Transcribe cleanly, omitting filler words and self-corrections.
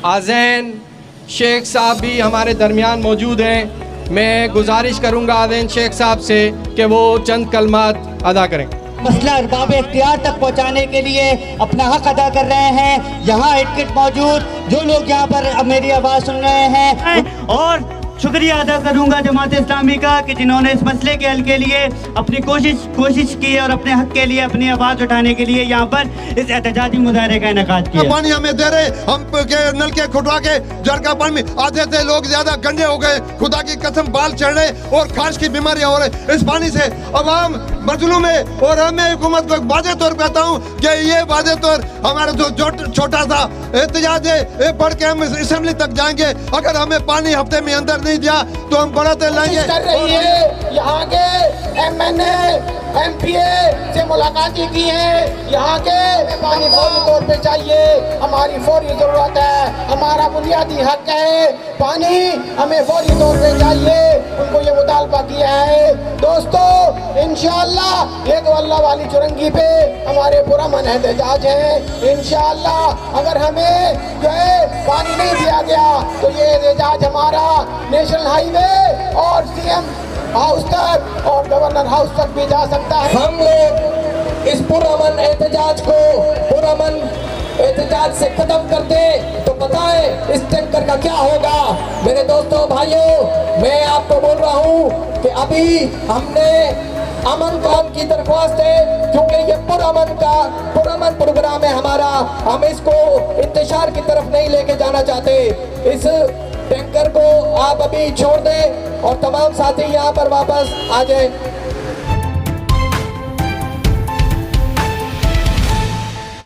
आज़ैन शेख साहब भी हमारे दरमियान मौजूद हैं। मैं गुजारिश करूंगा आज़ैन शेख साहब से कि वो चंद कलमात अदा करें। मसला अरबाब इख्तियार तक पहुँचाने के लिए अपना हक अदा कर रहे हैं। यहाँ एडवोकेट मौजूद, जो लोग यहाँ पर मेरी आवाज़ सुन रहे हैं, और शुक्रिया अदा करूंगा जमात इस्लामी का कि जिन्होंने इस मसले के हल के लिए अपनी कोशिश की और अपने हक के लिए अपनी आवाज़ उठाने के लिए यहाँ पर इस एहतजाजी मुजाहरे का इनेकाद किया। पानी हमें दे रहे, हम के नलके खुदवा के जर का पानी, आधे से लोग ज्यादा गंजे हो गए, खुदा की कसम बाल चढ़ रहे और खांस की बीमारियां हो रही इस पानी से। अवाम मजलूम है और हमें हुकूमत को वाज़े तौर कहता हूँ कि ये वाज़े तौर हमारा जो छोटा सा एहतजाज है, ये पढ़ के हम असेंबली तक जाएंगे। अगर हमें पानी हफ्ते में अंदर नहीं दिया तो हम बढ़ाते लाएंगे। कर रही है, यहाँ के MNA MPA से मुलाकातें की हैं। यहाँ के पानी फौरी तौर पे चाहिए, हमारी फौरी जरूरत है, हमारा बुनियादी हक है, पानी हमें फौरी तौर पे चाहिए। उनको ये मुतालबा किया है। दोस्तों इंशाअल्लाह ये तो अल्लाह वाली चुरंगी पे हमारे पुरअमन एहतजाज है। इंशाअल्लाह अगर हमें जो है पानी नहीं दिया गया तो ये एहतजाज हमारा नेशनल हाईवे और CM हाउस तक और गवर्नर हाउस तक भी जा सकता है। हम लोग इस पुरअमन एहतजाज को पुरअमन एहतजाज से खत्म करते तो पता है इस टैंकर का क्या होगा। मेरे दोस्तों भाइयों, मैं आपको बोल रहा हूँ कि अभी हमने अमन कौम की दरख्वास्त है, क्योंकि ये पुरअमन प्रोग्राम है हमारा, हम इसको इंतशार की तरफ नहीं लेके जाना चाहते। इस टैंकर को आप अभी छोड़ दें और तमाम साथी यहाँ पर वापस आ जाए।